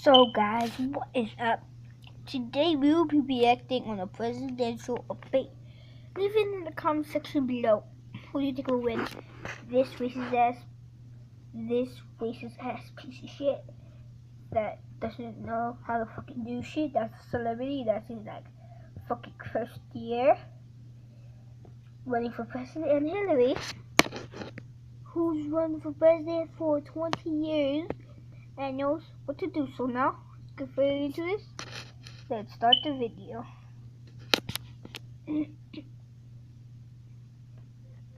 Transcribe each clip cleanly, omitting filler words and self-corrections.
So guys, what is up? Today we will be reacting on a presidential debate. Leave it in the comment section below. Who do you think will win? This racist ass piece of shit that doesn't know how to fucking do shit. That's a celebrity that's in like fucking first year running for president, and Hillary, who's run for president for 20 years and knows what to do. So now, get further into this. Let's start the video.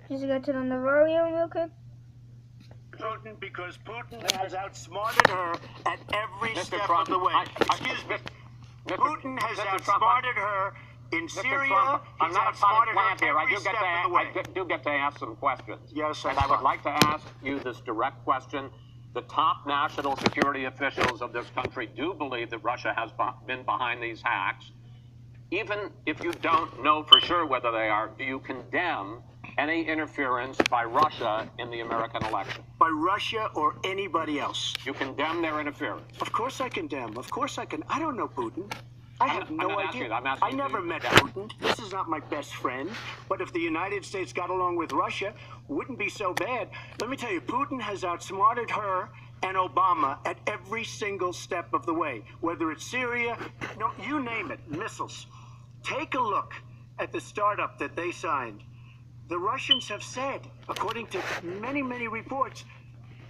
Just gotta turn on the volume real quick. Putin, because Putin has outsmarted her at every step of the way. Excuse me. Putin has outsmarted her in Syria. I'm not a potted plant here. I do get to ask some questions. Yes, and I would like to ask you this direct question. The top national security officials of this country do believe that Russia has been behind these hacks. Even if you don't know for sure whether they are, do you condemn any interference by Russia in the American election? By Russia or anybody else? You condemn their interference? Of course I condemn. Of course I can. I don't know Putin. I have no idea. I never met Putin. This is not my best friend. But if the United States got along with Russia, wouldn't be so bad. Let me tell you, Putin has outsmarted her and Obama at every single step of the way. Whether it's Syria, no, you name it, missiles. Take a look at the startup that they signed. The Russians have said, according to many, many reports,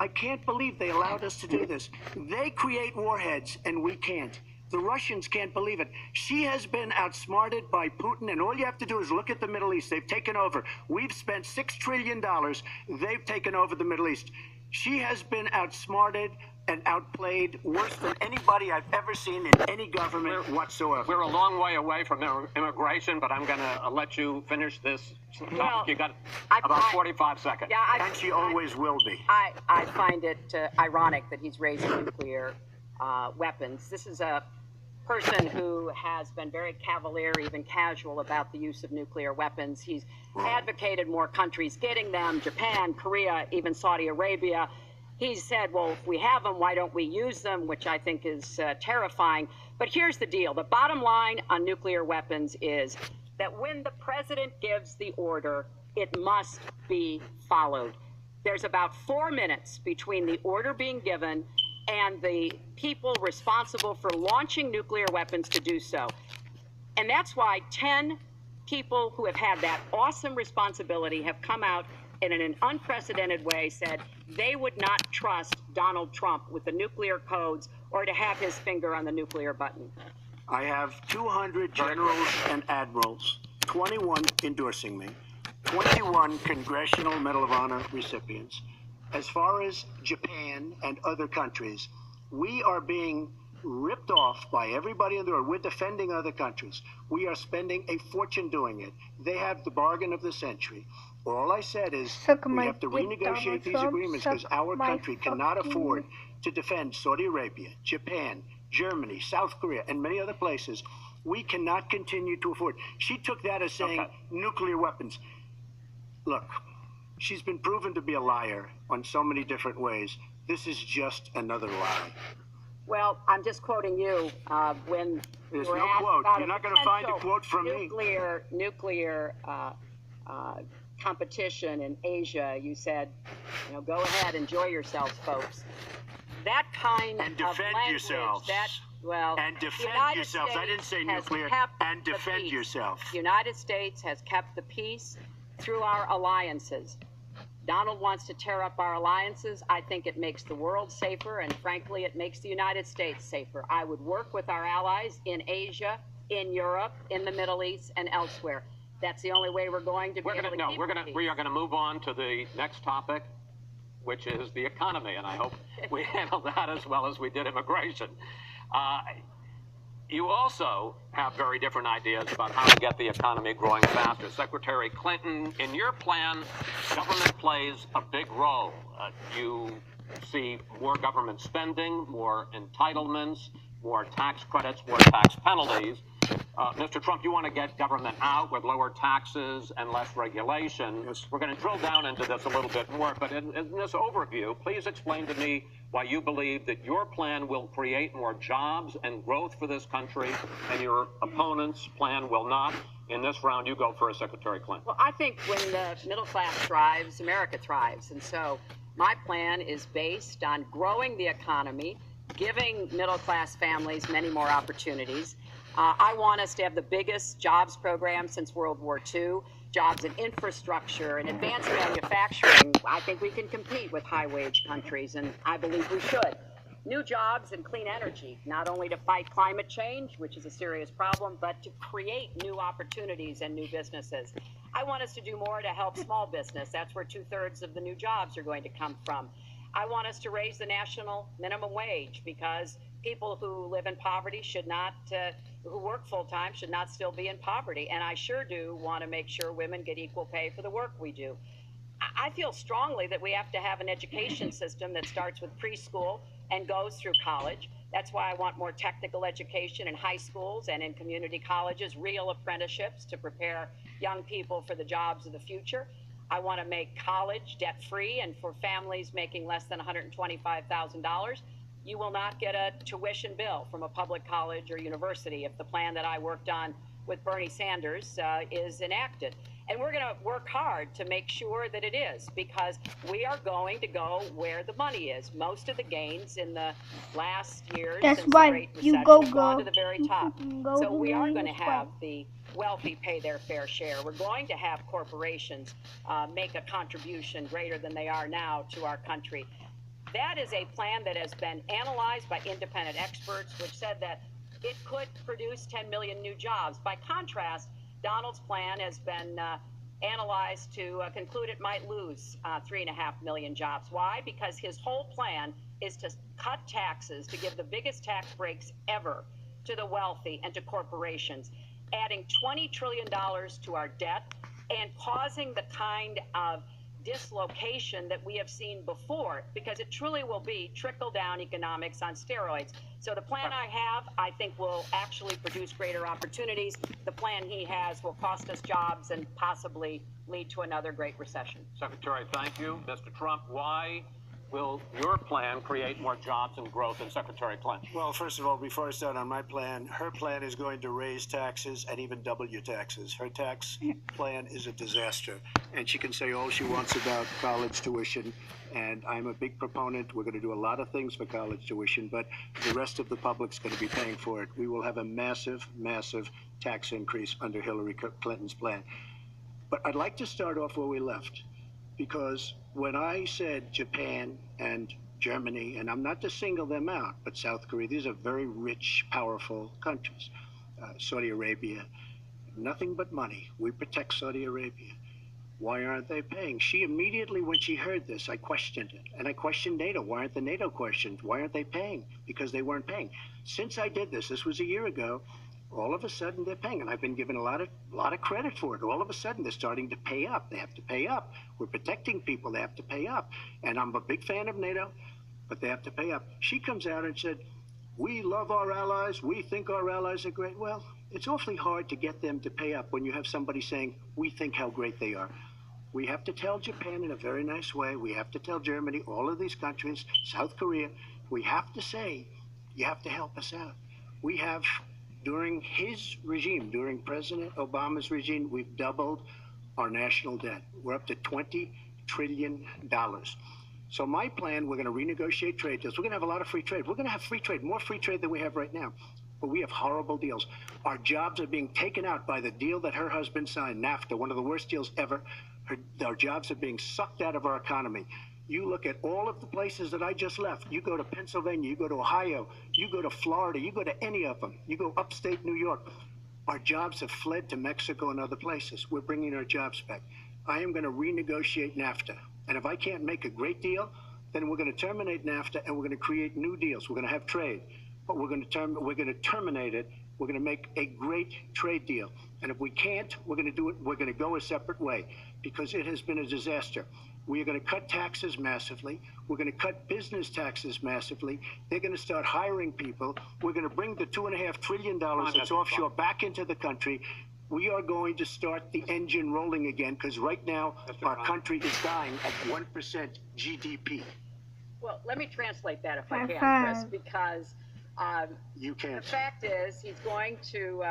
I can't believe they allowed us to do this. They create warheads and we can't. The Russians can't believe it. She has been outsmarted by Putin, and all you have to do is look at the Middle East. They've taken over. We've spent $6 trillion. They've taken over the Middle East. She has been outsmarted and outplayed worse than anybody I've ever seen in any government whatsoever. We're a long way away from immigration, but I'm going to let you finish this. Well, you got about 45 seconds. Yeah, and she always will be. I find it ironic that he's raising nuclear weapons. This is a person who has been very cavalier, even casual, about the use of nuclear weapons. He's advocated more countries getting them, Japan, Korea, even Saudi Arabia. He said, well, if we have them, why don't we use them, which I think is terrifying. But here's the deal. The bottom line on nuclear weapons is that when the president gives the order, it must be followed. There's about 4 minutes between the order being given and the people responsible for launching nuclear weapons to do so. And that's why 10 people who have had that awesome responsibility have come out and in an unprecedented way said they would not trust Donald Trump with the nuclear codes or to have his finger on the nuclear button. I have 200 generals and admirals, 21 endorsing me, 21 Congressional Medal of Honor recipients. As far as Japan and other countries, we are being ripped off by everybody in the world. We're defending other countries. We are spending a fortune doing it. They have the bargain of the century. All I said is we have to renegotiate these agreements because our country cannot afford to defend Saudi Arabia, Japan, Germany, South Korea, and many other places. We cannot continue to afford. She took that as saying nuclear weapons. Look, she's been proven to be a liar on so many different ways. This is just another lie. Well, I'm just quoting you when there's you were no asked quote. about You're not going to find a quote from nuclear competition in Asia. You said, go ahead, enjoy yourselves, folks. That kind and of defend language, yourselves. And defend yourselves. I didn't say nuclear. And defend yourself. The United States has kept the peace through our alliances. Donald wants to tear up our alliances. I think it makes the world safer, and frankly, it makes the United States safer. I would work with our allies in Asia, in Europe, in the Middle East, and elsewhere. That's the only way we're going to be able to keep peace. We are going to move on to the next topic, which is the economy, and I hope we handle that as well as we did immigration. You also have very different ideas about how to get the economy growing faster. Secretary Clinton, in your plan, government plays a big role. You see more government spending, more entitlements, more tax credits, more tax penalties. Mr. Trump, you want to get government out with lower taxes and less regulation. Yes. We're going to drill down into this a little bit more, but in this overview, please explain to me why you believe that your plan will create more jobs and growth for this country, and your opponent's plan will not. In this round, you go first, Secretary Clinton. Well, I think when the middle class thrives, America thrives. And so my plan is based on growing the economy, giving middle class families many more opportunities. I want us to have the biggest jobs program since World War II. Jobs in infrastructure and advanced manufacturing. I think we can compete with high-wage countries, and I believe we should. New jobs and clean energy, not only to fight climate change, which is a serious problem, but to create new opportunities and new businesses. I want us to do more to help small business. That's where 2/3 of the new jobs are going to come from. I want us to raise the national minimum wage because people who live in poverty should not, who work full-time should not still be in poverty. And I sure do want to make sure women get equal pay for the work we do. I feel strongly that we have to have an education system that starts with preschool and goes through college. That's why I want more technical education in high schools and in community colleges, real apprenticeships to prepare young people for the jobs of the future. I want to make college debt-free, and for families making less than $125,000, you will not get a tuition bill from a public college or university if the plan that I worked on with Bernie Sanders is enacted. And we're going to work hard to make sure that it is, because we are going to go where the money is. Most of the gains in the last years That's since why the Great you Recession go, have gone girl. to the very top. Go So to we are the going to spot. have the wealthy pay their fair share. We're going to have corporations make a contribution greater than they are now to our country. That is a plan that has been analyzed by independent experts, which said that it could produce 10 million new jobs. By contrast, Donald's plan has been analyzed to conclude it might lose 3.5 million jobs. Why? Because his whole plan is to cut taxes, to give the biggest tax breaks ever to the wealthy and to corporations, adding $20 trillion to our debt and causing the kind of dislocation that we have seen before, because it truly will be trickle-down economics on steroids. So the plan I have, I think, will actually produce greater opportunities. The plan he has will cost us jobs and possibly lead to another great recession. Secretary, thank you. Mr. Trump, why will your plan create more jobs and growth than Secretary Clinton? Well, first of all, before I start on my plan, her plan is going to raise taxes and even double your taxes. Her tax plan is a disaster. And she can say all she wants about college tuition, and I'm a big proponent. We're going to do a lot of things for college tuition, but the rest of the public's going to be paying for it. We will have a massive, massive tax increase under Hillary Clinton's plan. But I'd like to start off where we left, because when I said Japan and Germany, and I'm not to single them out, but South Korea, these are very rich, powerful countries. Saudi Arabia, nothing but money. We protect Saudi Arabia. Why aren't they paying? She immediately, when she heard this, I questioned it. And I questioned NATO. Why aren't the NATO questioned? Why aren't they paying? Because they weren't paying. Since I did this was a year ago, all of a sudden they're paying, and I've been given a lot of credit for it. All of a sudden they're starting to pay up. They have to pay up. We're protecting people. They have to pay up. And I'm a big fan of NATO, but they have to pay up. She comes out and said, we love our allies. We think our allies are great. Well, it's awfully hard to get them to pay up when you have somebody saying, we think how great they are. We have to tell Japan in a very nice way. We have to tell Germany, all of these countries, South Korea. We have to say, you have to help us out. We have, during his regime, during President Obama's regime, we've doubled our national debt. We're up to $20 trillion. So my plan, we're going to renegotiate trade deals. We're going to have a lot of free trade. We're going to have free trade, more free trade than we have right now. But we have horrible deals. Our jobs are being taken out by the deal that her husband signed, NAFTA, one of the worst deals ever. Our jobs are being sucked out of our economy. You look at all of the places that I just left. You go to Pennsylvania, you go to Ohio, you go to Florida, you go to any of them. You go upstate New York. Our jobs have fled to Mexico and other places. We're bringing our jobs back. I am going to renegotiate NAFTA. And if I can't make a great deal, then we're going to terminate NAFTA and we're going to create new deals. We're going to have trade, but we're going to terminate it. We're going to make a great trade deal. And if we can't, we're going to do it. We're going to go a separate way, because it has been a disaster. We are going to cut taxes massively. We're going to cut business taxes massively. They're going to start hiring people. We're going to bring the $2.5 trillion that's offshore back into the country. We are going to start the engine rolling again, because right now our country is dying at 1% GDP. Well, let me translate that if I High can, Chris, five. because You the can't. fact is he's going to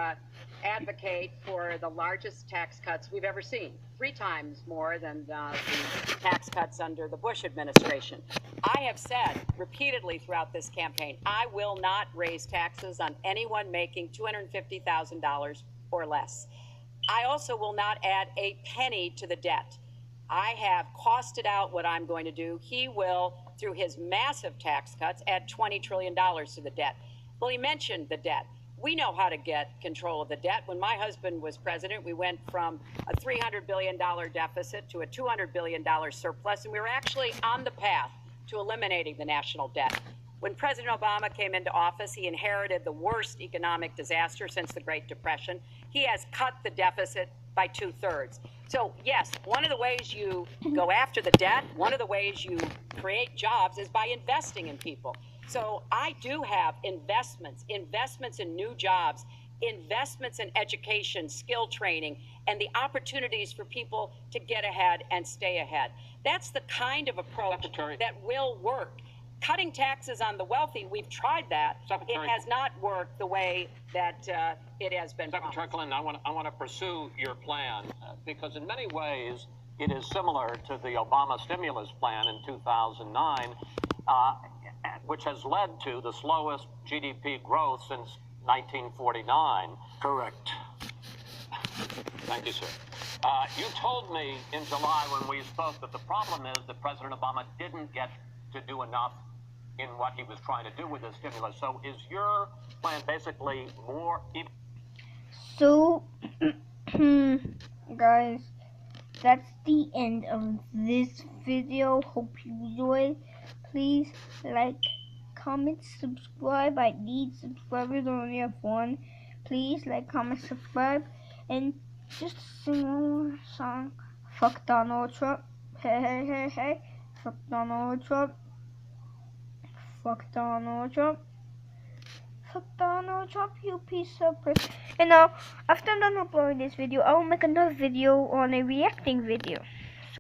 advocate for the largest tax cuts we've ever seen, 3 times more than the tax cuts under the Bush administration. I have said repeatedly throughout this campaign, I will not raise taxes on anyone making $250,000 or less. I also will not add a penny to the debt. I have costed out what I'm going to do. He will, through his massive tax cuts, add $20 trillion to the debt. Well, he mentioned the debt. We know how to get control of the debt. When my husband was president, we went from a $300 billion deficit to a $200 billion surplus, and we were actually on the path to eliminating the national debt. When President Obama came into office, he inherited the worst economic disaster since the Great Depression. He has cut the deficit by 2/3. So, yes, one of the ways you go after the debt, one of the ways you create jobs is by investing in people. So I do have investments in new jobs, investments in education, skill training, and the opportunities for people to get ahead and stay ahead. That's the kind of approach Secretary. that will work. Cutting taxes on the wealthy, we've tried that. Secretary. It has not worked the way that it has been Secretary promised. Clinton, I want to pursue your plan because in many ways it is similar to the Obama stimulus plan in 2009, which has led to the slowest GDP growth since 1949. Correct. Thank you, sir. You told me in July when we spoke that the problem is that President Obama didn't get to do enough in what he was trying to do with his stimulus. So is your plan basically more... So, guys, that's the end of this video. Hope you enjoyed. Please like, comment, subscribe. I need subscribers. I only have 1. Please like, comment, subscribe, and just sing one more song. Fuck Donald Trump. Hey, hey, hey, hey. Fuck Donald Trump. Fuck Donald Trump. Fuck Donald Trump, you piece of piss. And now, after I'm done uploading this video, I will make another video on a reacting video.